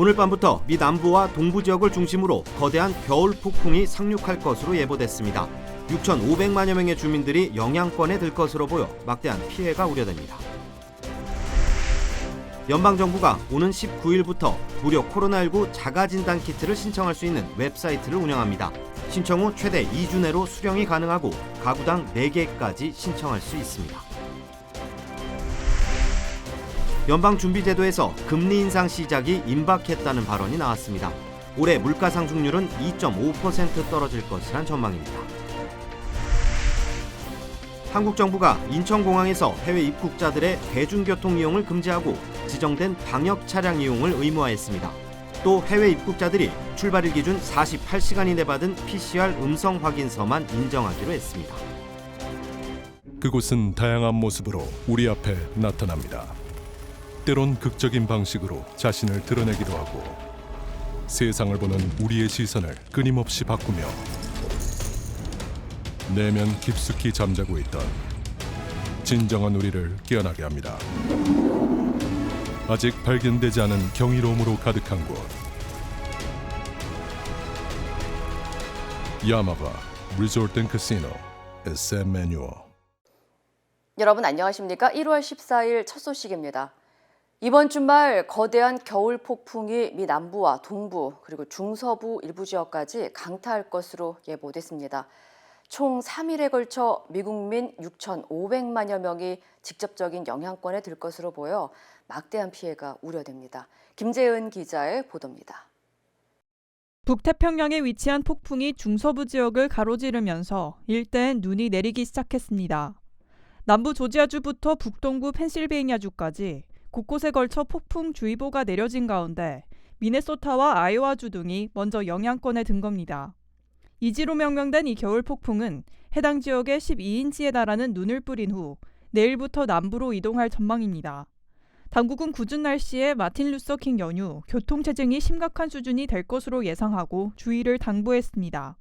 오늘 밤부터 미 남부와 동부 지역을 중심으로 거대한 겨울 폭풍이 상륙할 것으로 예보됐습니다. 6,500만여 명의 주민들이 영향권에 들 것으로 보여 막대한 피해가 우려됩니다. 연방정부가 오는 19일부터 무료 코로나19 자가진단 키트를 신청할 수 있는 웹사이트를 운영합니다. 신청 후 최대 2주 내로 수령이 가능하고 가구당 4개까지 신청할 수 있습니다. 연방준비제도에서 금리 인상 시작이 임박했다는 발언이 나왔습니다. 올해 물가 상승률은 2.5% 떨어질 것이란 전망입니다. 한국 정부가 인천공항에서 해외 입국자들의 대중교통 이용을 금지하고 지정된 방역 차량 이용을 의무화했습니다. 또 해외 입국자들이 출발일 기준 48시간 이내 받은 PCR 음성 확인서만 인정하기로 했습니다. 그곳은 다양한 모습으로 우리 앞에 나타납니다. 때론 극적인 방식으로 자신을 드러내기도 하고 세상을 보는 우리의 시선을 끊임없이 바꾸며 내면 깊숙이 잠자고 있던 진정한 우리를 깨어나게 합니다. 아직 발견되지 않은 경이로움으로 가득한 곳, 야마바 리조트 앤 카시노 SM 매뉴얼. 여러분 안녕하십니까? 1월 14일 첫 소식입니다. 이번 주말 거대한 겨울 폭풍이 미 남부와 동부 그리고 중서부 일부 지역까지 강타할 것으로 예보됐습니다. 총 3일에 걸쳐 미국민 6,500만여 명이 직접적인 영향권에 들 것으로 보여 막대한 피해가 우려됩니다. 김재은 기자의 보도입니다. 북태평양에 위치한 폭풍이 중서부 지역을 가로지르면서 일대엔 눈이 내리기 시작했습니다. 남부 조지아주부터 북동부 펜실베이니아주까지 곳곳에 걸쳐 폭풍주의보가 내려진 가운데 미네소타와 아이오와주 등이 먼저 영향권에 든 겁니다. 이지로 명명된 이 겨울 폭풍은 해당 지역에 12인치에 달하는 눈을 뿌린 후 내일부터 남부로 이동할 전망입니다. 당국은 궂은 날씨에 마틴 루서 킹 연휴, 교통체증이 심각한 수준이 될 것으로 예상하고 주의를 당부했습니다.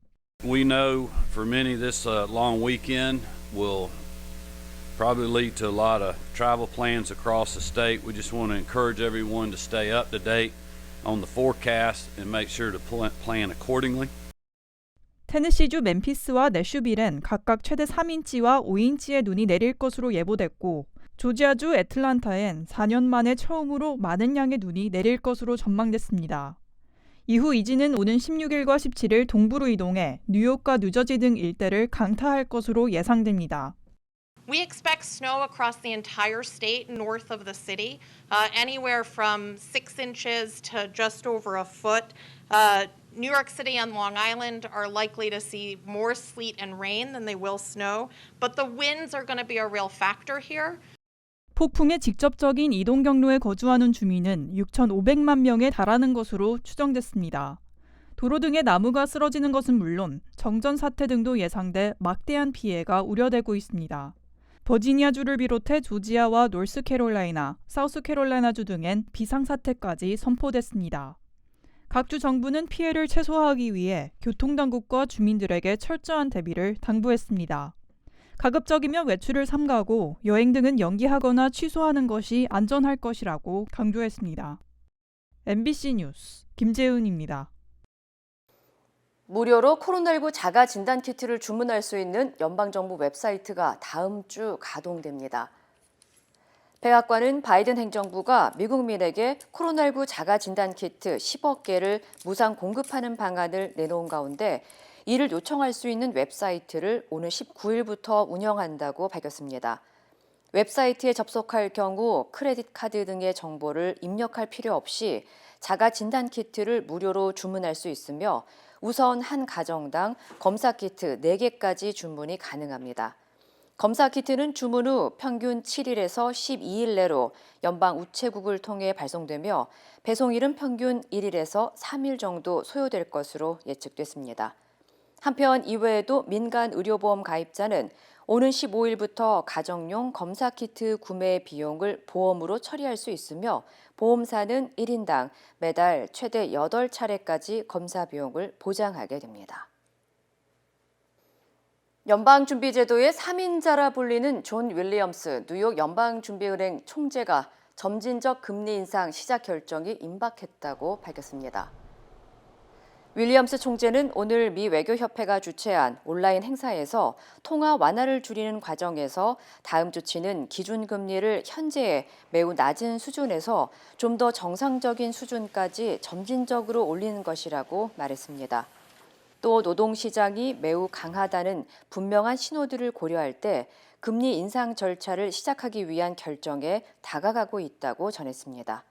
We know for many this long weekend will probably lead to a lot of travel plans across the state. We just want to encourage everyone to stay up to date on the forecast and make sure to plan accordingly. 테네시주 멤피스와 내슈빌엔 각각 최대 3인치와 5인치의 눈이 내릴 것으로 예보됐고 조지아주 애틀란타엔 4년 만에 처음으로 많은 양의 눈이 내릴 것으로 전망됐습니다. 이후 이지는 오는 16일과 17일 동부로 이동해 뉴욕과 뉴저지 등 일대를 강타할 것으로 예상됩니다. We expect snow across the entire state north of the city, anywhere from 6 inches to just over a foot. New York City and Long Island are likely to see more sleet and rain than they will snow, but the winds are going to be a real factor here. 폭풍의 직접적인 이동 경로에 거주하는 주민은 6,500만 명에 달하는 것으로 추정됐습니다. 도로 등의 나무가 쓰러지는 것은 물론 정전 사태 등도 예상돼 막대한 피해가 우려되고 있습니다. 버지니아주를 비롯해 조지아와 노스캐롤라이나, 사우스캐롤라이나주 등엔 비상사태까지 선포됐습니다. 각 주 정부는 피해를 최소화하기 위해 교통당국과 주민들에게 철저한 대비를 당부했습니다. 가급적이면 외출을 삼가고 여행 등은 연기하거나 취소하는 것이 안전할 것이라고 강조했습니다. MBC 뉴스 김재은입니다. 무료로 코로나19 자가 진단 키트를 주문할 수 있는 연방정부 웹사이트가 다음 주 가동됩니다. 백악관은 바이든 행정부가 미국민에게 코로나19 자가 진단 키트 10억 개를 무상 공급하는 방안을 내놓은 가운데 이를 요청할 수 있는 웹사이트를 오늘 19일부터 운영한다고 밝혔습니다. 웹사이트에 접속할 경우 크레딧 카드 등의 정보를 입력할 필요 없이 자가 진단 키트를 무료로 주문할 수 있으며 우선 한 가정당 검사 키트 4개까지 주문이 가능합니다. 검사 키트는 주문 후 평균 7일에서 12일 내로 연방 우체국을 통해 발송되며 배송일은 평균 1일에서 3일 정도 소요될 것으로 예측됐습니다. 한편 이외에도 민간 의료보험 가입자는 오는 15일부터 가정용 검사 키트 구매 비용을 보험으로 처리할 수 있으며 보험사는 1인당 매달 최대 8차례까지 검사 비용을 보장하게 됩니다. 연방준비제도의 3인자라 불리는 존 윌리엄스 뉴욕 연방준비은행 총재가 점진적 금리 인상 시작 결정이 임박했다고 밝혔습니다. 윌리엄스 총재는 오늘 미 외교협회가 주최한 온라인 행사에서 통화 완화를 줄이는 과정에서 다음 조치는 기준금리를 현재의 매우 낮은 수준에서 좀 더 정상적인 수준까지 점진적으로 올리는 것이라고 말했습니다. 또 노동시장이 매우 강하다는 분명한 신호들을 고려할 때 금리 인상 절차를 시작하기 위한 결정에 다가가고 있다고 전했습니다.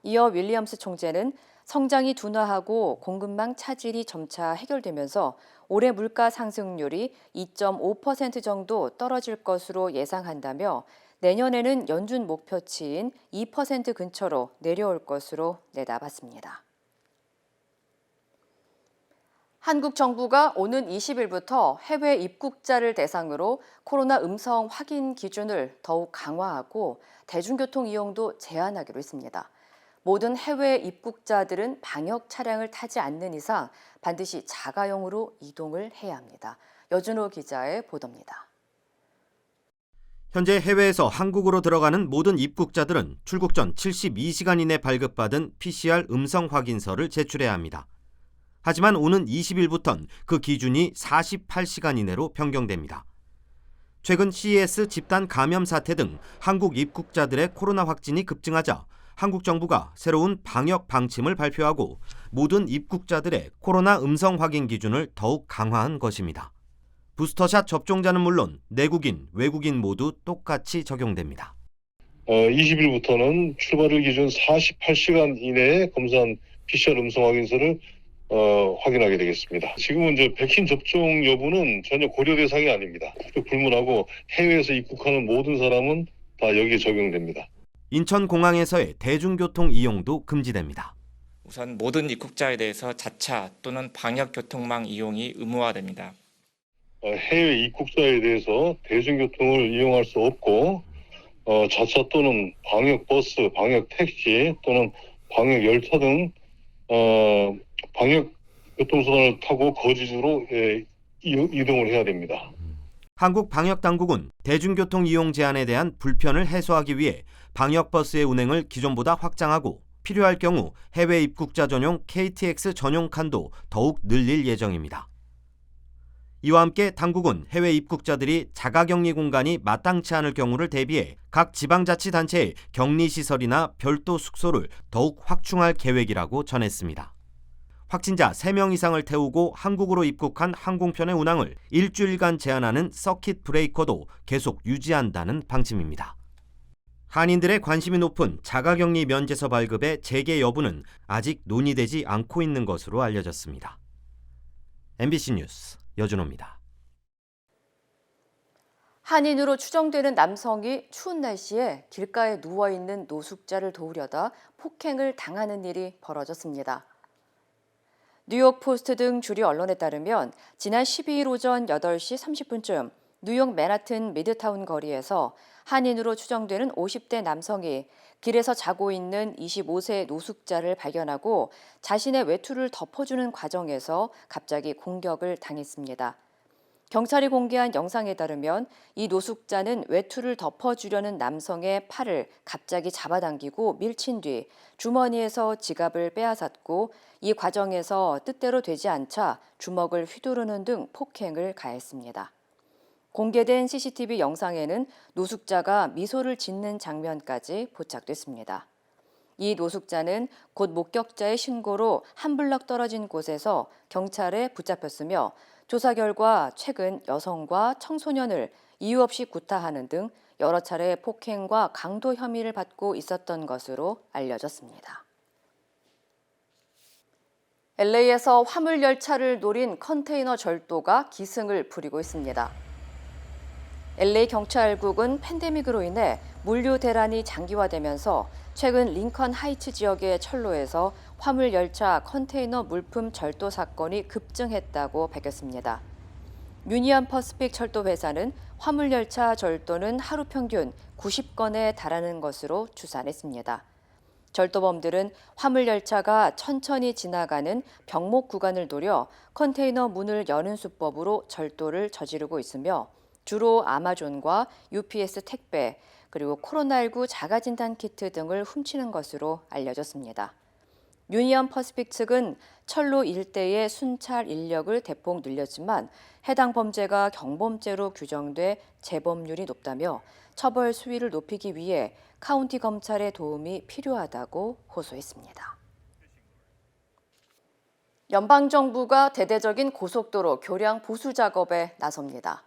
이어 윌리엄스 총재는 성장이 둔화하고 공급망 차질이 점차 해결되면서 올해 물가 상승률이 2.5% 정도 떨어질 것으로 예상한다며 내년에는 연준 목표치인 2% 근처로 내려올 것으로 내다봤습니다. 한국 정부가 오는 20일부터 해외 입국자를 대상으로 코로나 음성 확인 기준을 더욱 강화하고 대중교통 이용도 제한하기로 했습니다. 모든 해외 입국자들은 방역 차량을 타지 않는 이상 반드시 자가용으로 이동을 해야 합니다. 여준호 기자의 보도입니다. 현재 해외에서 한국으로 들어가는 모든 입국자들은 출국 전 72시간 이내 발급받은 PCR 음성 확인서를 제출해야 합니다. 하지만 오는 20일부터는 그 기준이 48시간 이내로 변경됩니다. 최근 CES 집단 감염 사태 등 한국 입국자들의 코로나 확진이 급증하자 한국 정부가 새로운 방역 방침을 발표하고 모든 입국자들의 코로나 음성 확인 기준을 더욱 강화한 것입니다. 부스터샷 접종자는 물론 내국인, 외국인 모두 똑같이 적용됩니다. 20일부터는 출발일 기준 48시간 이내에 검사한 PCR 음성 확인서를 확인하게 되겠습니다. 지금은 이제 백신 접종 여부는 전혀 고려 대상이 아닙니다. 불문하고 해외에서 입국하는 모든 사람은 다 여기에 적용됩니다. 인천공항에서의 대중교통 이용도 금지됩니다. 우선 모든 입국자에 대해서 자차 또는 방역교통망 이용이 의무화됩니다. 해외 입국자에 대해서 대중교통을 이용할 수 없고 자차 또는 방역버스, 방역택시 또는 방역열차 등 방역교통수단을 타고 거주지로 이동을 해야 됩니다. 한국 방역당국은 대중교통 이용 제한에 대한 불편을 해소하기 위해 방역버스의 운행을 기존보다 확장하고 필요할 경우 해외 입국자 전용 KTX 전용 칸도 더욱 늘릴 예정입니다. 이와 함께 당국은 해외 입국자들이 자가격리 공간이 마땅치 않을 경우를 대비해 각 지방자치단체의 격리시설이나 별도 숙소를 더욱 확충할 계획이라고 전했습니다. 확진자 3명 이상을 태우고 한국으로 입국한 항공편의 운항을 일주일간 제한하는 서킷 브레이커도 계속 유지한다는 방침입니다. 한인들의 관심이 높은 자가격리 면제서 발급의 재개 여부는 아직 논의되지 않고 있는 것으로 알려졌습니다. MBC 뉴스 여준호입니다. 한인으로 추정되는 남성이 추운 날씨에 길가에 누워있는 노숙자를 도우려다 폭행을 당하는 일이 벌어졌습니다. 뉴욕 포스트 등 주류 언론에 따르면 지난 12일 오전 8시 30분쯤 뉴욕 맨하튼 미드타운 거리에서 한인으로 추정되는 50대 남성이 길에서 자고 있는 25세 노숙자를 발견하고 자신의 외투를 덮어주는 과정에서 갑자기 공격을 당했습니다. 경찰이 공개한 영상에 따르면 이 노숙자는 외투를 덮어주려는 남성의 팔을 갑자기 잡아당기고 밀친 뒤 주머니에서 지갑을 빼앗았고 이 과정에서 뜻대로 되지 않자 주먹을 휘두르는 등 폭행을 가했습니다. 공개된 CCTV 영상에는 노숙자가 미소를 짓는 장면까지 포착됐습니다. 이 노숙자는 곧 목격자의 신고로 한 블럭 떨어진 곳에서 경찰에 붙잡혔으며 조사 결과 최근 여성과 청소년을 이유 없이 구타하는 등 여러 차례 폭행과 강도 혐의를 받고 있었던 것으로 알려졌습니다. LA에서 화물 열차를 노린 컨테이너 절도가 기승을 부리고 있습니다. LA 경찰국은 팬데믹으로 인해 물류 대란이 장기화되면서 최근 링컨 하이츠 지역의 철로에서 화물 열차 컨테이너 물품 절도 사건이 급증했다고 밝혔습니다. 유니언 퍼시픽 철도 회사는 화물 열차 절도는 하루 평균 90건에 달하는 것으로 추산했습니다. 절도범들은 화물 열차가 천천히 지나가는 병목 구간을 노려 컨테이너 문을 여는 수법으로 절도를 저지르고 있으며 주로 아마존과 UPS 택배, 그리고 코로나19 자가진단 키트 등을 훔치는 것으로 알려졌습니다. 유니언 퍼시픽 측은 철로 일대의 순찰 인력을 대폭 늘렸지만 해당 범죄가 경범죄로 규정돼 재범률이 높다며 처벌 수위를 높이기 위해 카운티 검찰의 도움이 필요하다고 호소했습니다. 연방정부가 대대적인 고속도로 교량 보수 작업에 나섭니다.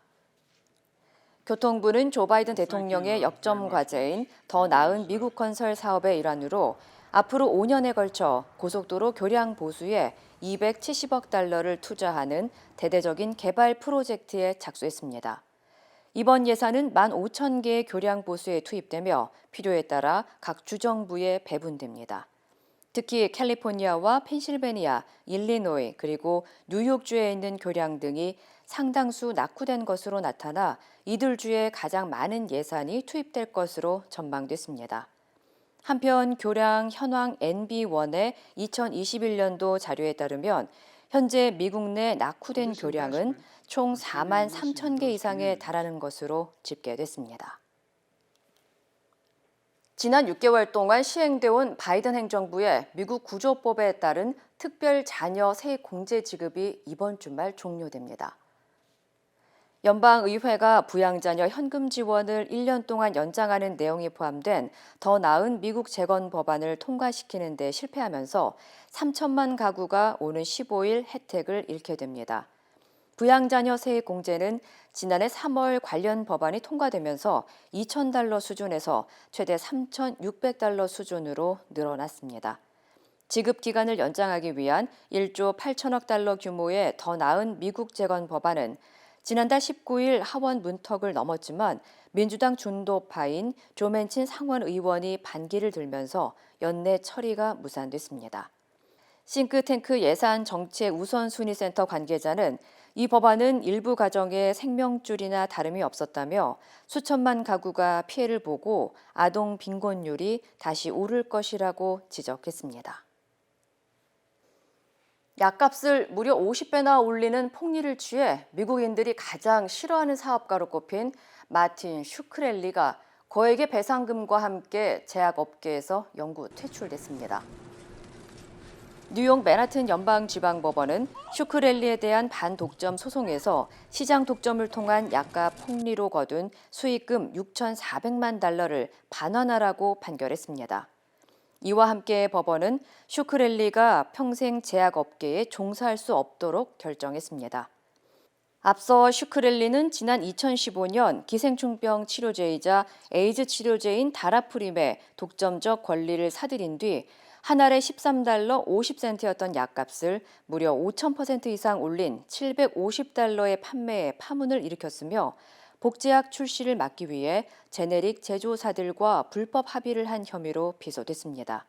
교통부는 조 바이든 대통령의 역점 과제인 더 나은 미국 건설 사업의 일환으로 앞으로 5년에 걸쳐 고속도로 교량 보수에 270억 달러를 투자하는 대대적인 개발 프로젝트에 착수했습니다. 이번 예산은 15,000개의 교량 보수에 투입되며 필요에 따라 각 주정부에 배분됩니다. 특히 캘리포니아와 펜실베니아, 일리노이 그리고 뉴욕주에 있는 교량 등이 상당수 낙후된 것으로 나타나 이들 주에 가장 많은 예산이 투입될 것으로 전망됐습니다. 한편 교량 현황 NB1의 2021년도 자료에 따르면 현재 미국 내 낙후된 교량은 총 4만 3천 개 이상에 달하는 것으로 집계됐습니다. 지난 6개월 동안 시행돼 온 바이든 행정부의 미국 구조법에 따른 특별 자녀 세액 공제 지급이 이번 주말 종료됩니다. 연방의회가 부양자녀 현금 지원을 1년 동안 연장하는 내용이 포함된 더 나은 미국 재건 법안을 통과시키는 데 실패하면서 3천만 가구가 오는 15일 혜택을 잃게 됩니다. 부양자녀 세액 공제는 지난해 3월 관련 법안이 통과되면서 $2,000 수준에서 최대 $3,600 수준으로 늘어났습니다. 지급 기간을 연장하기 위한 1조 8천억 달러 규모의 더 나은 미국 재건 법안은 지난달 19일 하원 문턱을 넘었지만 민주당 중도파인 조 맨친 상원 의원이 반기를 들면서 연내 처리가 무산됐습니다. 싱크탱크 예산 정책 우선순위센터 관계자는 이 법안은 일부 가정의 생명줄이나 다름이 없었다며 수천만 가구가 피해를 보고 아동 빈곤율이 다시 오를 것이라고 지적했습니다. 약값을 무려 50배나 올리는 폭리를 취해 미국인들이 가장 싫어하는 사업가로 꼽힌 마틴 슈크렐리가 거액의 배상금과 함께 제약업계에서 영구 퇴출됐습니다. 뉴욕 맨하튼 연방지방법원은 슈크렐리에 대한 반독점 소송에서 시장 독점을 통한 약값 폭리로 거둔 수익금 6,400만 달러를 반환하라고 판결했습니다. 이와 함께 법원은 슈크렐리가 평생 제약업계에 종사할 수 없도록 결정했습니다. 앞서 슈크렐리는 지난 2015년 기생충병 치료제이자 에이즈 치료제인 다라프림의 독점적 권리를 사들인 뒤 한 알에 $13 50센트였던 약값을 무려 5,000% 이상 올린 $750의 판매에 파문을 일으켰으며 복제약 출시를 막기 위해 제네릭 제조사들과 불법 합의를 한 혐의로 기소됐습니다.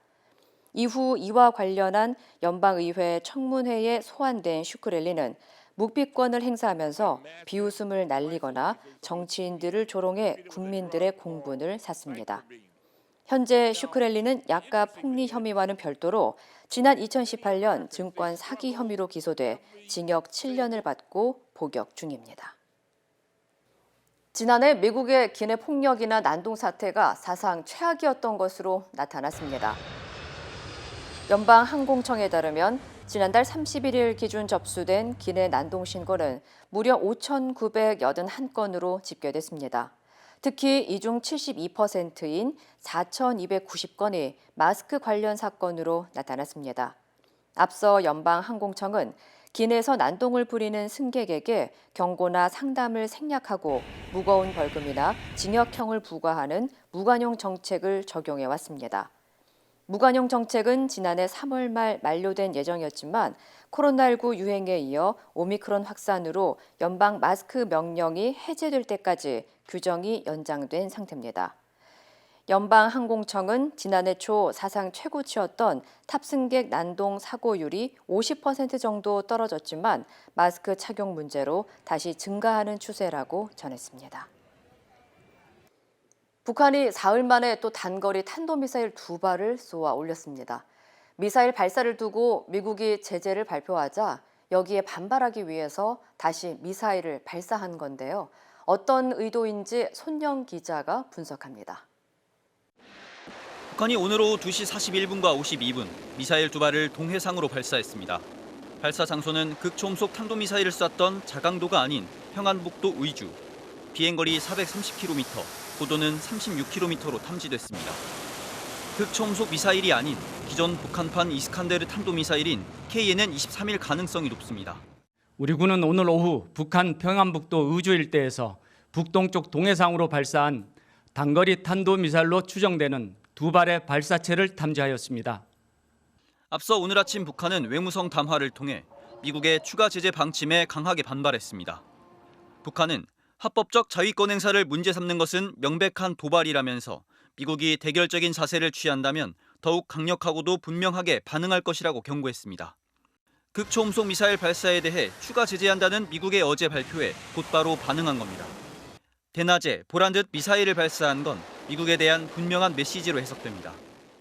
이후 이와 관련한 연방의회 청문회에 소환된 슈크렐리는 묵비권을 행사하면서 비웃음을 날리거나 정치인들을 조롱해 국민들의 공분을 샀습니다. 현재 슈크렐리는 약값 폭리 혐의와는 별도로 지난 2018년 증권 사기 혐의로 기소돼 징역 7년을 받고 복역 중입니다. 지난해 미국의 기내 폭력이나 난동 사태가 사상 최악이었던 것으로 나타났습니다. 연방항공청에 따르면 지난달 31일 기준 접수된 기내 난동 신고는 무려 5,981건으로 집계됐습니다. 특히 이 중 72%인 4,290건이 마스크 관련 사건으로 나타났습니다. 앞서 연방항공청은 기내에서 난동을 부리는 승객에게 경고나 상담을 생략하고 무거운 벌금이나 징역형을 부과하는 무관용 정책을 적용해 왔습니다. 무관용 정책은 지난해 3월 말 만료된 예정이었지만 코로나19 유행에 이어 오미크론 확산으로 연방 마스크 명령이 해제될 때까지 규정이 연장된 상태입니다. 연방항공청은 지난해 초 사상 최고치였던 탑승객 난동 사고율이 50% 정도 떨어졌지만 마스크 착용 문제로 다시 증가하는 추세라고 전했습니다. 북한이 사흘 만에 또 단거리 탄도미사일 2발을 쏘아 올렸습니다. 미사일 발사를 두고 미국이 제재를 발표하자 여기에 반발하기 위해서 다시 미사일을 발사한 건데요. 어떤 의도인지 손영 기자가 분석합니다. 북한이 오늘 오후 2시 41분과 52분 미사일 2발을 동해상으로 발사했습니다. 발사 장소는 극초음속 탄도미사일을 쐈던 자강도가 아닌 평안북도 의주. 비행거리 430km, 고도는 36km로 탐지됐습니다. 극초음속 미사일이 아닌 기존 북한판 이스칸데르 탄도미사일인 KNN-23일 가능성이 높습니다. 우리 군은 오늘 오후 북한 평안북도 의주 일대에서 북동쪽 동해상으로 발사한 단거리 탄도미사일로 추정되는 2발의 발사체를 탐지하였습니다. 앞서 오늘 아침 북한은 외무성 담화를 통해 미국의 추가 제재 방침에 강하게 반발했습니다. 북한은 합법적 자위권 행사를 문제 삼는 것은 명백한 도발이라면서 미국이 대결적인 자세를 취한다면 더욱 강력하고도 분명하게 반응할 것이라고 경고했습니다. 극초음속 미사일 발사에 대해 추가 제재한다는 미국의 어제 발표에 곧바로 반응한 겁니다. 대낮에 보란 듯 미사일을 발사한 건 미국에 대한 분명한 메시지로 해석됩니다.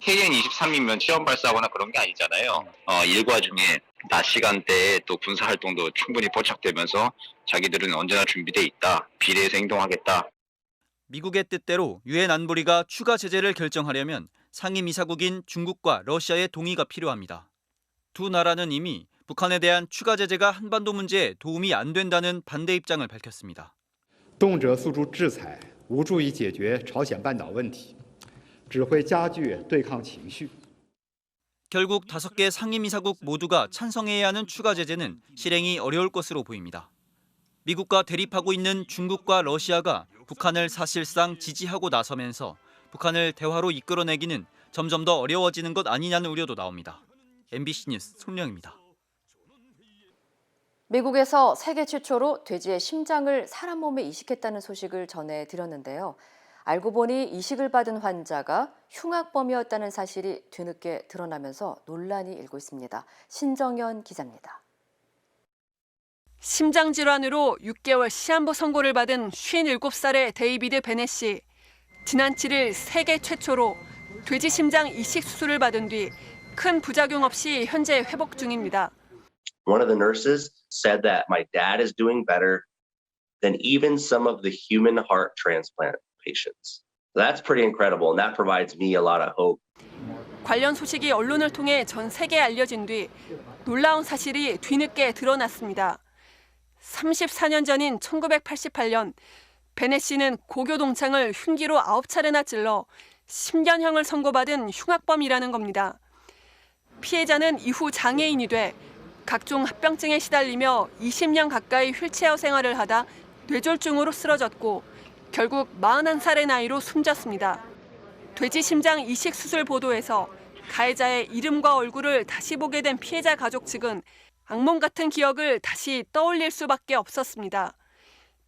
KN-23이면 시험 발사하거나 그런 게 아니잖아요. 일과 중에 낮 시간대에 또 군사 활동도 충분히 포착되면서 자기들은 언제나 준비돼 있다. 비례해서 행동하겠다. 미국의 뜻대로 유엔 안보리가 추가 제재를 결정하려면 상임이사국인 중국과 러시아의 동의가 필요합니다. 두 나라는 이미 북한에 대한 추가 제재가 한반도 문제에 도움이 안 된다는 반대 입장을 밝혔습니다. 动辄诉诸制裁，无助于解决朝鲜半岛问题，只会加剧对抗情绪。 결국 5개 상임이사국 모두가 찬성해야 하는 추가 제재는 실행이 어려울 것으로 보입니다. 미국과 대립하고 있는 중국과 러시아가 북한을 사실상 지지하고 나서면서 북한을 대화로 이끌어내기는 점점 더 어려워지는 것 아니냐는 우려도 나옵니다. MBC 뉴스 손령입니다. 미국에서 세계 최초로 돼지의 심장을 사람 몸에 이식했다는 소식을 전해드렸는데요. 알고 보니 이식을 받은 환자가 흉악범이었다는 사실이 뒤늦게 드러나면서 논란이 일고 있습니다. 신정연 기자입니다. 심장 질환으로 6개월 시한부 선고를 받은 57살의 데이비드 베넷 씨. 지난 7일 세계 최초로 돼지 심장 이식 수술을 받은 뒤 큰 부작용 없이 현재 회복 중입니다. One of the nurses said that my dad is doing better than even some of the human heart transplant patients. That's pretty incredible, and that provides me a lot of hope. 관련 소식이 언론을 통해 전 세계에 알려진 뒤 놀라운 사실이 뒤늦게 드러났습니다. 34년 전인 1988년 베넷 씨는 고교 동창을 흉기로 9차례나 찔러 10년형을 선고받은 흉악범이라는 겁니다. 피해자는 이후 장애인이 돼 각종 합병증에 시달리며 20년 가까이 휠체어 생활을 하다 뇌졸중으로 쓰러졌고 결국 41살의 나이로 숨졌습니다. 돼지 심장 이식 수술 보도에서 가해자의 이름과 얼굴을 다시 보게 된 피해자 가족 측은 악몽 같은 기억을 다시 떠올릴 수밖에 없었습니다.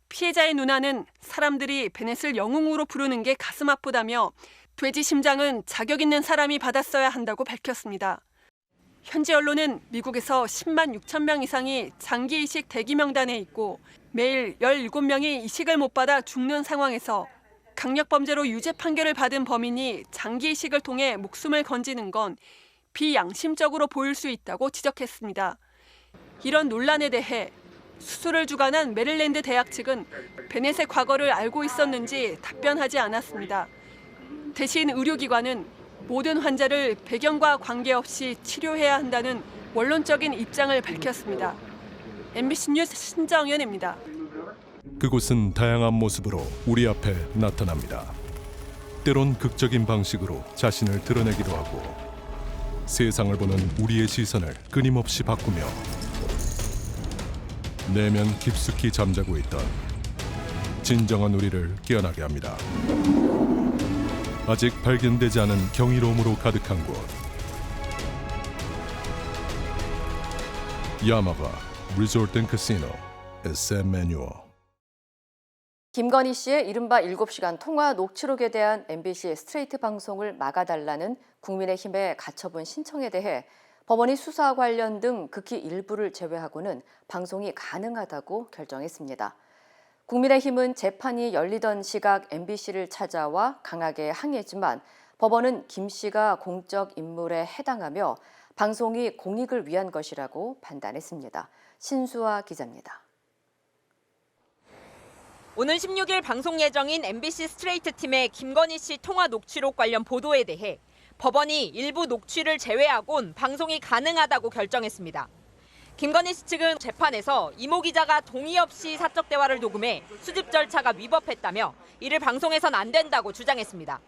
피해자의 누나는 사람들이 베넷을 영웅으로 부르는 게 가슴 아프다며 돼지 심장은 자격 있는 사람이 받았어야 한다고 밝혔습니다. 현지 언론은 미국에서 10만 6천 명 이상이 장기 이식 대기 명단에 있고 매일 17명이 이식을 못 받아 죽는 상황에서 강력범죄로 유죄 판결을 받은 범인이 장기 이식을 통해 목숨을 건지는 건 비양심적으로 보일 수 있다고 지적했습니다. 이런 논란에 대해 수술을 주관한 메릴랜드 대학 측은 베넷의 과거를 알고 있었는지 답변하지 않았습니다. 대신 의료기관은 모든 환자를 배경과 관계없이 치료해야 한다는 원론적인 입장을 밝혔습니다. MBC 뉴스 신정연입니다. 그곳은 다양한 모습으로 우리 앞에 나타납니다. 때론 극적인 방식으로 자신을 드러내기도 하고 세상을 보는 우리의 시선을 끊임없이 바꾸며 내면 깊숙이 잠자고 있던 진정한 우리를 깨어나게 합니다. 아직 발견되지 않은 경이로움으로 가득한 곳. 야마가 리조트 앤 카시노 SM 매뉴얼. 김건희 씨의 이른바 7시간 통화 녹취록에 대한 MBC 스트레이트 방송을 막아달라는 국민의힘의 가처분 신청에 대해 법원이 수사 관련 등 극히 일부를 제외하고는 방송이 가능하다고 결정했습니다. 국민의힘은 재판이 열리던 시각 MBC를 찾아와 강하게 항의했지만 법원은 김 씨가 공적 인물에 해당하며 방송이 공익을 위한 것이라고 판단했습니다. 신수아 기자입니다. 오는 16일 방송 예정인 MBC 스트레이트 팀의 김건희 씨 통화 녹취록 관련 보도에 대해 법원이 일부 녹취를 제외하곤 방송이 가능하다고 결정했습니다. 김건희 씨 측은 재판에서 이모 기자가 동의 없이 사적 대화를 녹음해 수집 절차가 위법했다며 이를 방송해선 안 된다고 주장했습니다.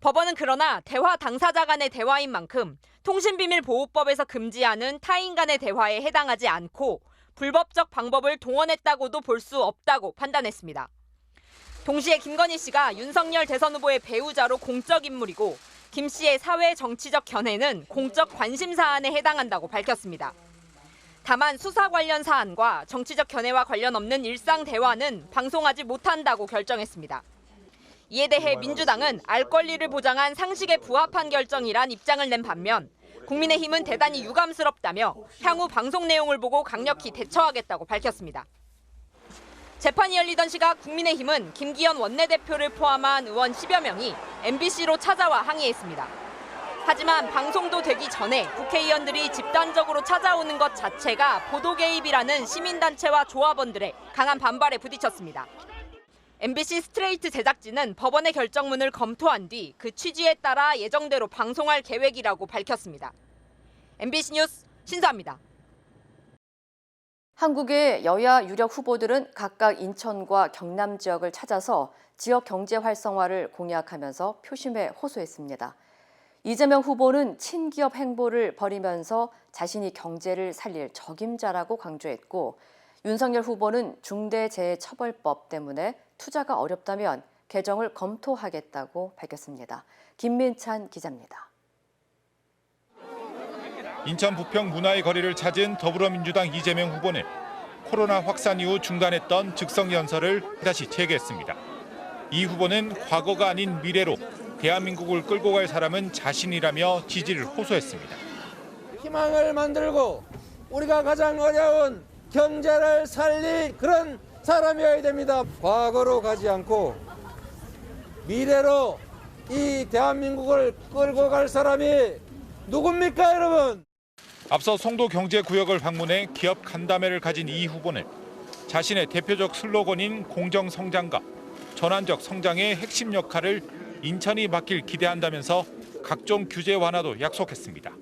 법원은 그러나 대화 당사자 간의 대화인 만큼 통신비밀보호법에서 금지하는 타인 간의 대화에 해당하지 않고 불법적 방법을 동원했다고도 볼 수 없다고 판단했습니다. 동시에 김건희 씨가 윤석열 대선 후보의 배우자로 공적 인물이고 김 씨의 사회 정치적 견해는 공적 관심 사안에 해당한다고 밝혔습니다. 다만 수사 관련 사안과 정치적 견해와 관련 없는 일상 대화는 방송하지 못한다고 결정했습니다. 이에 대해 민주당은 알 권리를 보장한 상식에 부합한 결정이란 입장을 낸 반면 국민의힘은 대단히 유감스럽다며 향후 방송 내용을 보고 강력히 대처하겠다고 밝혔습니다. 재판이 열리던 시각 국민의힘은 김기현 원내대표를 포함한 의원 10여 명이 MBC로 찾아와 항의했습니다. 하지만 방송도 되기 전에 국회의원들이 집단적으로 찾아오는 것 자체가 보도 개입이라는 시민단체와 조합원들의 강한 반발에 부딪혔습니다. MBC 스트레이트 제작진은 법원의 결정문을 검토한 뒤 그 취지에 따라 예정대로 방송할 계획이라고 밝혔습니다. MBC 뉴스 신수아입니다. 한국의 여야 유력 후보들은 각각 인천과 경남 지역을 찾아서 지역 경제 활성화를 공약하면서 표심에 호소했습니다. 이재명 후보는 친기업 행보를 벌이면서 자신이 경제를 살릴 적임자라고 강조했고, 윤석열 후보는 중대재해처벌법 때문에 투자가 어렵다면 개정을 검토하겠다고 밝혔습니다. 김민찬 기자입니다. 인천 부평 문화의 거리를 찾은 더불어민주당 이재명 후보는 코로나 확산 이후 중단했던 즉석 연설을 다시 재개했습니다. 이 후보는 과거가 아닌 미래로 대한민국을 끌고 갈 사람은 자신이라며 지지를 호소했습니다. 희망을 만들고 우리가 가장 어려운 경제를 살릴 그런 사람이어야 됩니다. 과거로 가지 않고 미래로 이 대한민국을 끌고 갈 사람이 누굽니까, 여러분? 앞서 송도 경제구역을 방문해 기업 간담회를 가진 이 후보는 자신의 대표적 슬로건인 공정성장과 전환적 성장의 핵심 역할을 인천이 맡길 기대한다면서 각종 규제 완화도 약속했습니다.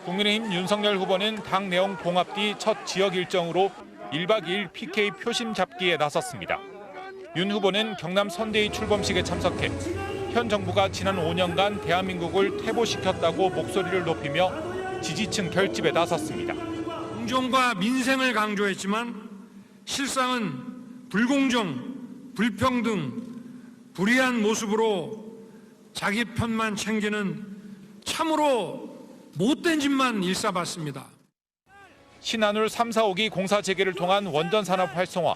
국민의힘 윤석열 후보는 당 내용 봉합 뒤 첫 지역 일정으로 1박 2일 PK 표심 잡기에 나섰습니다. 윤 후보는 경남 선대위 출범식에 참석해 현 정부가 지난 5년간 대한민국을 퇴보시켰다고 목소리를 높이며 지지층 결집에 나섰습니다. 공정과 민생을 강조했지만 실상은 불공정, 불평등, 불의한 모습으로 자기 편만 챙기는 참으로 못된 짓만 일삼았습니다. 신한울 3, 4호기 공사 재개를 통한 원전 산업 활성화,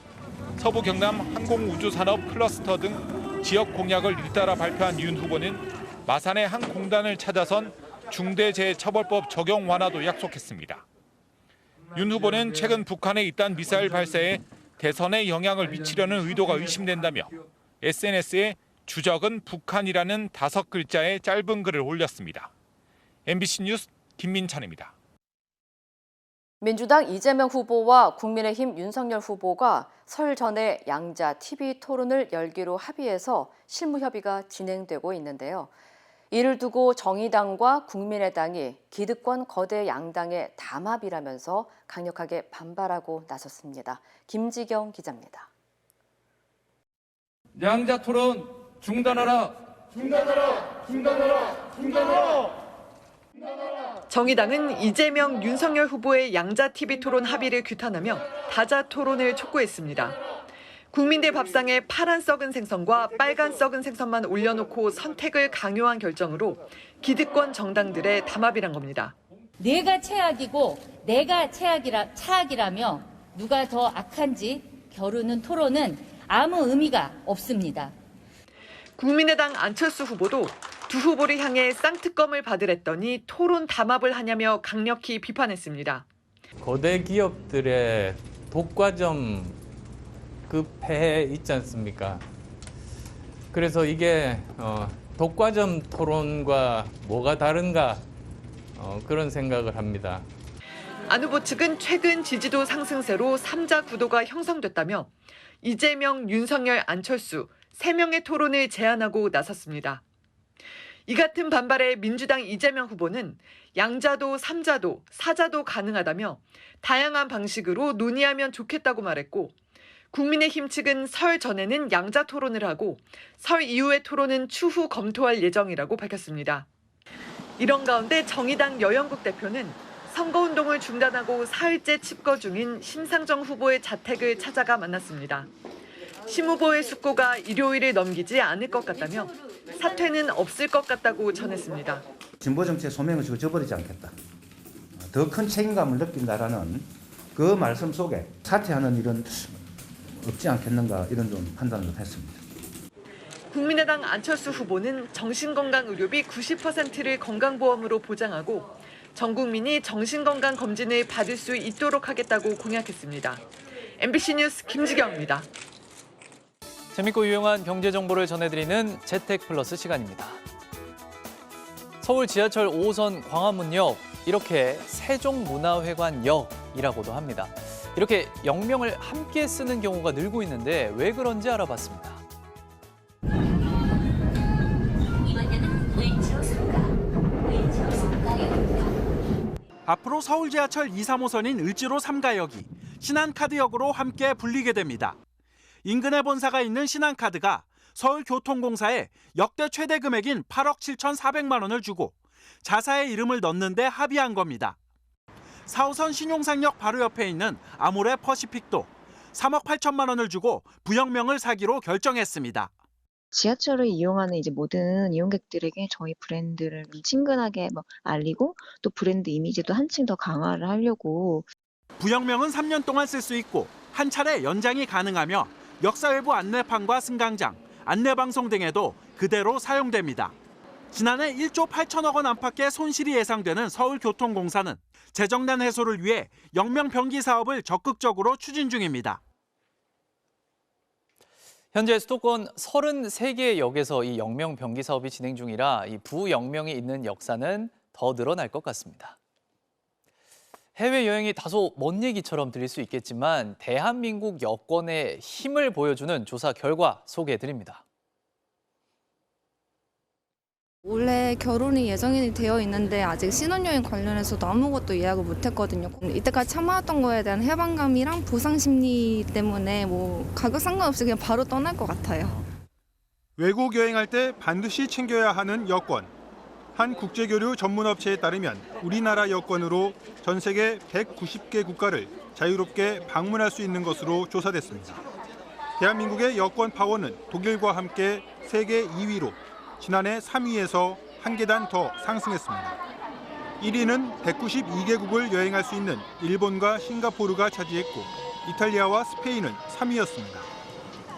서부 경남 항공우주산업 클러스터 등 지역 공약을 잇따라 발표한 윤 후보는 마산의 한 공단을 찾아선 중대재해처벌법 적용 완화도 약속했습니다. 윤 후보는 최근 북한의 잇단 미사일 발사에 대선에 영향을 미치려는 의도가 의심된다며 SNS에 주적은 북한이라는 5글자의 짧은 글을 올렸습니다. MBC 뉴스 김민찬입니다. 민주당 이재명 후보와 국민의힘 윤석열 후보가 설 전에 양자 TV 토론을 열기로 합의해서 실무 협의가 진행되고 있는데요. 이를 두고 정의당과 국민의당이 기득권 거대 양당의 담합이라면서 강력하게 반발하고 나섰습니다. 김지경 기자입니다. 양자 토론 중단하라! 중단하라! 중단하라! 중단하라! 정의당은 이재명, 윤석열 후보의 양자 TV 토론 합의를 규탄하며 다자 토론을 촉구했습니다. 국민대 밥상에 파란 썩은 생선과 빨간 썩은 생선만 올려놓고 선택을 강요한 결정으로 기득권 정당들의 담합이란 겁니다. 내가 최악이고 내가 차악이라며 누가 더 악한지 겨루는 토론은 아무 의미가 없습니다. 국민의당 안철수 후보도 두 후보를 향해 쌍특검을 받으랬더니 토론 담합을 하냐며 강력히 비판했습니다. 거대 기업들의 독과점 그 폐해 있지 않습니까? 그래서 이게 독과점 토론과 뭐가 다른가 그런 생각을 합니다. 안 후보 측은 최근 지지도 상승세로 3자 구도가 형성됐다며 이재명, 윤석열, 안철수 3명의 토론을 제안하고 나섰습니다. 이 같은 반발에 민주당 이재명 후보는 양자도, 삼자도, 사자도 가능하다며 다양한 방식으로 논의하면 좋겠다고 말했고 국민의힘 측은 설 전에는 양자 토론을 하고 설 이후의 토론은 추후 검토할 예정이라고 밝혔습니다. 이런 가운데 정의당 여영국 대표는 선거운동을 중단하고 사흘째 칩거 중인 심상정 후보의 자택을 찾아가 만났습니다. 심 후보의 숙고가 일요일을 넘기지 않을 것 같다며 사퇴는 없을 것 같다고 전했습니다. 진보 정치의 소명을 지고 저버리지 않겠다. 더 큰 책임감을 느낀다라는 그 말씀 속에 사퇴하는 일은 없지 않겠는가 이런 좀 판단을 했습니다. 국민의당 안철수 후보는 정신건강의료비 90%를 건강보험으로 보장하고 전 국민이 정신건강검진을 받을 수 있도록 하겠다고 공약했습니다. MBC 뉴스 김지경입니다. 재밌고 유용한 경제 정보를 전해드리는 재택플러스 시간입니다. 서울 지하철 5호선 광화문역, 이렇게 세종문화회관역이라고도 합니다. 이렇게 역명을 함께 쓰는 경우가 늘고 있는데 왜 그런지 알아봤습니다. 앞으로 서울 지하철 2, 3호선인 을지로 3가역이 신한카드역으로 함께 불리게 됩니다. 인근에 본사가 있는 신한카드가 서울교통공사에 역대 최대 금액인 8억 7,400만 원을 주고 자사의 이름을 넣는데 합의한 겁니다. 4호선 신용상역 바로 옆에 있는 아모레 퍼시픽도 3억 8천만 원을 주고 부역명을 사기로 결정했습니다. 지하철을 이용하는 이제 모든 이용객들에게 저희 브랜드를 좀 친근하게 알리고 또 브랜드 이미지도 한층 더 강화를 하려고. 부역명은 3년 동안 쓸 수 있고 한 차례 연장이 가능하며 역사외부 안내판과 승강장, 안내방송 등에도 그대로 사용됩니다. 지난해 1조 8천억 원 안팎의 손실이 예상되는 서울교통공사는 재정난 해소를 위해 역명 변기 사업을 적극적으로 추진 중입니다. 현재 수도권 33개의 역에서 이 역명 변기 사업이 진행 중이라 이 부역명이 있는 역사는 더 늘어날 것 같습니다. 해외여행이 다소 먼 얘기처럼 들릴 수 있겠지만 대한민국 여권의 힘을 보여주는 조사 결과 소개해드립니다. 올해 결혼이 예정이 되어 있는데 아직 신혼여행 관련해서도 아무것도 예약을 못했거든요. 이때까지 참아왔던 거에 대한 해방감이랑 보상 심리 때문에 가격 상관없이 그냥 바로 떠날 것 같아요. 외국 여행할 때 반드시 챙겨야 하는 여권. 한 국제교류 전문업체에 따르면 우리나라 여권으로 전 세계 190개 국가를 자유롭게 방문할 수 있는 것으로 조사됐습니다. 대한민국의 여권 파워는 독일과 함께 세계 2위로 지난해 3위에서 한 계단 더 상승했습니다. 1위는 192개국을 여행할 수 있는 일본과 싱가포르가 차지했고 이탈리아와 스페인은 3위였습니다.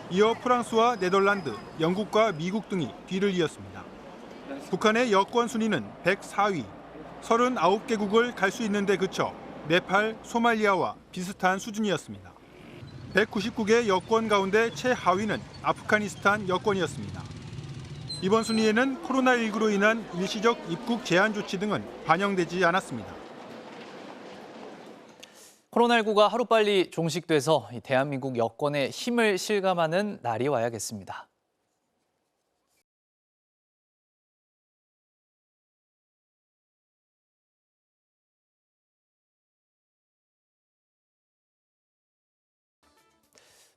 이어 프랑스와 네덜란드, 영국과 미국 등이 뒤를 이었습니다. 북한의 여권 순위는 104위, 39개국을 갈 수 있는 데 그쳐 네팔, 소말리아와 비슷한 수준이었습니다. 199개 여권 가운데 최하위는 아프가니스탄 여권이었습니다. 이번 순위에는 코로나19로 인한 일시적 입국 제한 조치 등은 반영되지 않았습니다. 코로나19가 하루빨리 종식돼서 대한민국 여권의 힘을 실감하는 날이 와야겠습니다.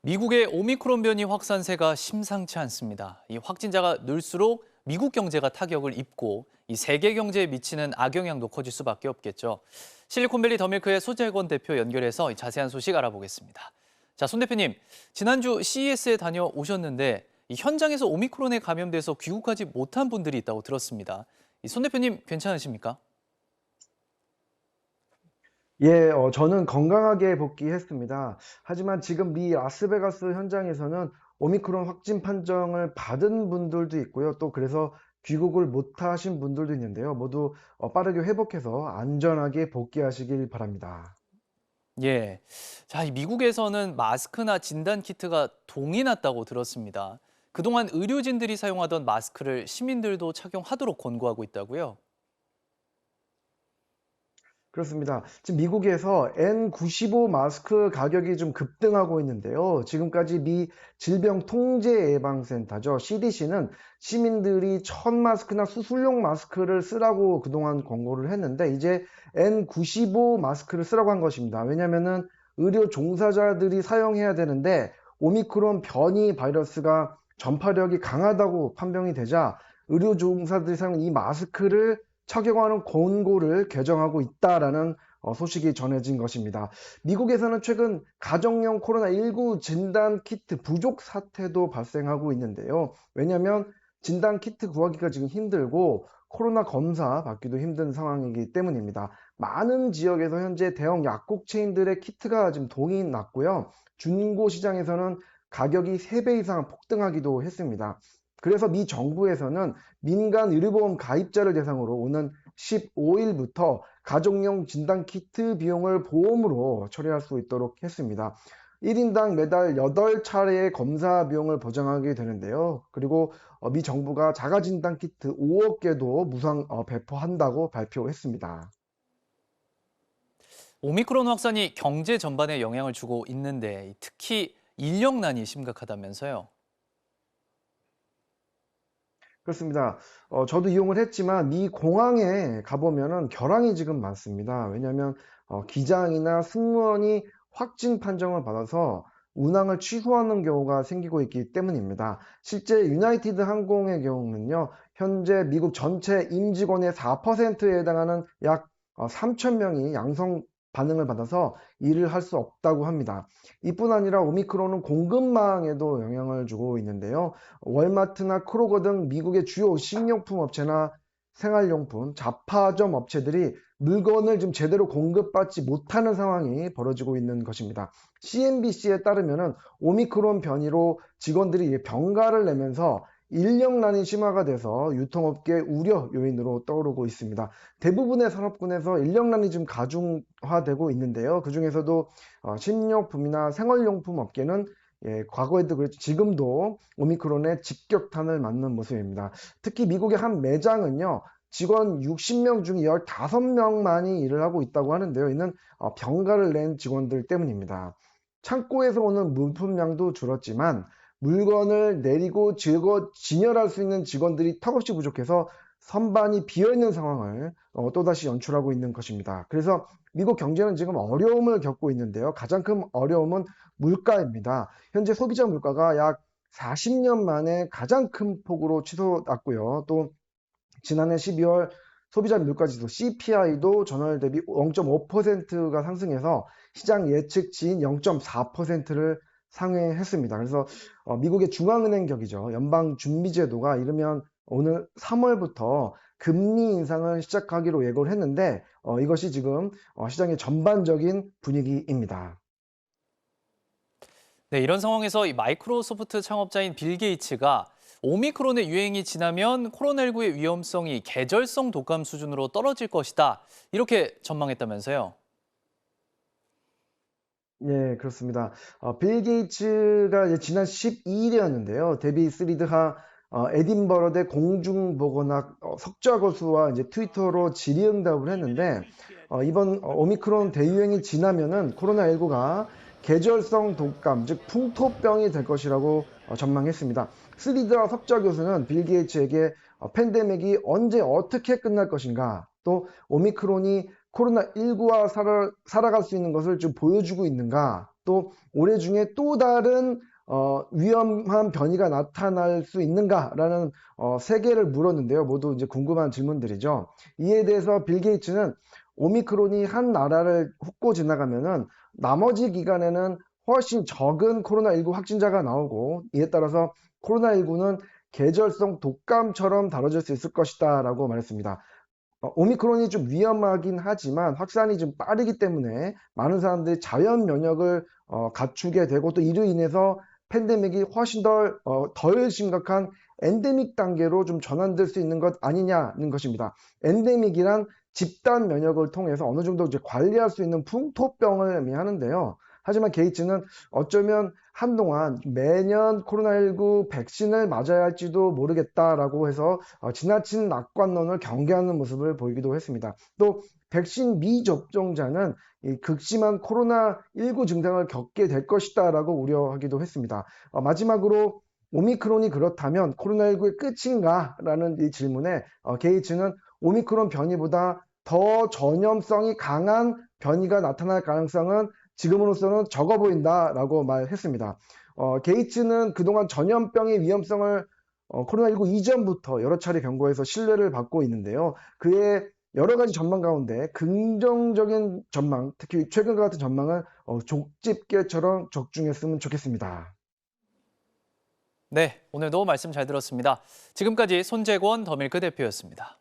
미국의 오미크론 변이 확산세가 심상치 않습니다. 이 확진자가 늘수록 미국 경제가 타격을 입고 이 세계 경제에 미치는 악영향도 커질 수밖에 없겠죠. 실리콘밸리 더밀크의 소재권 대표 연결해서 자세한 소식 알아보겠습니다. 자, 손 대표님, 지난주 CES에 다녀오셨는데 이 현장에서 오미크론에 감염돼서 귀국하지 못한 분들이 있다고 들었습니다. 손 대표님 괜찮으십니까? 예, 저는 건강하게 복귀했습니다. 하지만 지금 미 라스베가스 현장에서는 오미크론 확진 판정을 받은 분들도 있고요. 또 그래서 귀국을 못하신 분들도 있는데요. 모두 빠르게 회복해서 안전하게 복귀하시길 바랍니다. 예, 자, 미국에서는 마스크나 진단 키트가 동이 났다고 들었습니다. 그동안 의료진들이 사용하던 마스크를 시민들도 착용하도록 권고하고 있다고요? 그렇습니다. 지금 미국에서 N95 마스크 가격이 좀 급등하고 있는데요. 지금까지 미 질병통제예방센터죠. CDC는 시민들이 천 마스크나 수술용 마스크를 쓰라고 그동안 권고를 했는데 이제 N95 마스크를 쓰라고 한 것입니다. 왜냐하면은 의료 종사자들이 사용해야 되는데 오미크론 변이 바이러스가 전파력이 강하다고 판명이 되자 의료 종사들이 사용하는 이 마스크를 착용하는 권고를 개정하고 있다라는 소식이 전해진 것입니다. 미국에서는 최근 가정용 코로나19 진단 키트 부족 사태도 발생하고 있는데요. 왜냐하면 진단 키트 구하기가 지금 힘들고 코로나 검사 받기도 힘든 상황이기 때문입니다. 많은 지역에서 현재 대형 약국 체인들의 키트가 지금 동이 났고요. 중고 시장에서는 가격이 3배 이상 폭등하기도 했습니다. 그래서 미 정부에서는 민간 의료보험 가입자를 대상으로 오는 15일부터 가정용 진단키트 비용을 보험으로 처리할 수 있도록 했습니다. 1인당 매달 8차례의 검사 비용을 보장하게 되는데요. 그리고 미 정부가 자가진단키트 5억 개도 무상 배포한다고 발표했습니다. 오미크론 확산이 경제 전반에 영향을 주고 있는데 특히 인력난이 심각하다면서요. 그렇습니다. 저도 이용을 했지만 미 공항에 가보면은 결항이 지금 많습니다. 왜냐하면 기장이나 승무원이 확진 판정을 받아서 운항을 취소하는 경우가 생기고 있기 때문입니다. 실제 유나이티드 항공의 경우는요, 현재 미국 전체 임직원의 4%에 해당하는 약 3,000명이 양성 반응을 받아서 일을 할 수 없다고 합니다. 이뿐 아니라 오미크론은 공급망에도 영향을 주고 있는데요. 월마트나 크로거 등 미국의 주요 식료품 업체나 생활용품, 잡화점 업체들이 물건을 좀 제대로 공급받지 못하는 상황이 벌어지고 있는 것입니다. CNBC에 따르면은 오미크론 변이로 직원들이 병가를 내면서 인력난이 심화가 돼서 유통업계 우려 요인으로 떠오르고 있습니다. 대부분의 산업군에서 인력난이 지금 가중화되고 있는데요. 그 중에서도 식료품이나 생활용품 업계는 과거에도 그랬죠. 지금도 오미크론의 직격탄을 맞는 모습입니다. 특히 미국의 한 매장은요, 직원 60명 중에 15명만이 일을 하고 있다고 하는데요. 이는 병가를 낸 직원들 때문입니다. 창고에서 오는 물품량도 줄었지만 물건을 내리고 진열할 수 있는 직원들이 턱없이 부족해서 선반이 비어있는 상황을 또다시 연출하고 있는 것입니다. 그래서 미국 경제는 지금 어려움을 겪고 있는데요. 가장 큰 어려움은 물가입니다. 현재 소비자 물가가 약 40년 만에 가장 큰 폭으로 치솟았고요. 또 지난해 12월 소비자 물가지수 CPI도 전월 대비 0.5%가 상승해서 시장 예측치인 0.4%를 상회했습니다. 그래서 미국의 중앙은행격이죠. 연방준비제도가 이르면 오늘 3월부터 금리 인상을 시작하기로 예고를 했는데 이것이 지금 시장의 전반적인 분위기입니다. 네, 이런 상황에서 이 마이크로소프트 창업자인 빌 게이츠가 오미크론의 유행이 지나면 코로나19의 위험성이 계절성 독감 수준으로 떨어질 것이다. 이렇게 전망했다면서요. 네, 그렇습니다. 빌 게이츠가 지난 12일이었는데요. 데비 스리드하 에딘버러대 공중보건학 석좌 교수와 이제 트위터로 질의응답을 했는데 이번 오미크론 대유행이 지나면은 코로나19가 계절성 독감, 즉 풍토병이 될 것이라고 전망했습니다. 스리드하 석좌 교수는 빌 게이츠에게 팬데믹이 언제 어떻게 끝날 것인가, 또 오미크론이 코로나19와 살아갈 수 있는 것을 좀 보여주고 있는가, 또 올해 중에 또 다른 위험한 변이가 나타날 수 있는가라는 세 개를 물었는데요. 모두 이제 궁금한 질문들이죠. 이에 대해서 빌 게이츠는 오미크론이 한 나라를 훑고 지나가면은 나머지 기간에는 훨씬 적은 코로나19 확진자가 나오고 이에 따라서 코로나19는 계절성 독감처럼 다뤄질 수 있을 것이다 라고 말했습니다. 오미크론이 좀 위험하긴 하지만 확산이 좀 빠르기 때문에 많은 사람들이 자연 면역을 갖추게 되고 또 이로 인해서 팬데믹이 훨씬 덜 심각한 엔데믹 단계로 좀 전환될 수 있는 것 아니냐는 것입니다. 엔데믹이란 집단 면역을 통해서 어느 정도 이제 관리할 수 있는 풍토병을 의미하는데요. 하지만 게이츠는 어쩌면 한동안 매년 코로나19 백신을 맞아야 할지도 모르겠다라고 해서 지나친 낙관론을 경계하는 모습을 보이기도 했습니다. 또 백신 미접종자는 이 극심한 코로나19 증상을 겪게 될 것이다라고 우려하기도 했습니다. 마지막으로 오미크론이 그렇다면 코로나19의 끝인가? 라는 이 질문에 게이츠는 오미크론 변이보다 더 전염성이 강한 변이가 나타날 가능성은 지금으로서는 적어 보인다라고 말했습니다. 게이츠는 그동안 전염병의 위험성을 코로나19 이전부터 여러 차례 경고해서 신뢰를 받고 있는데요. 그의 여러 가지 전망 가운데 긍정적인 전망, 특히 최근과 같은 전망을 족집게처럼 적중했으면 좋겠습니다. 네, 오늘도 말씀 잘 들었습니다. 지금까지 손재권 더밀크 대표였습니다.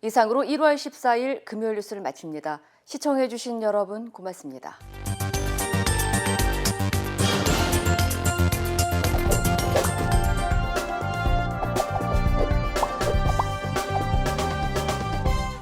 이상으로 1월 14일 금요일 뉴스를 마칩니다. 시청해주신 여러분 고맙습니다.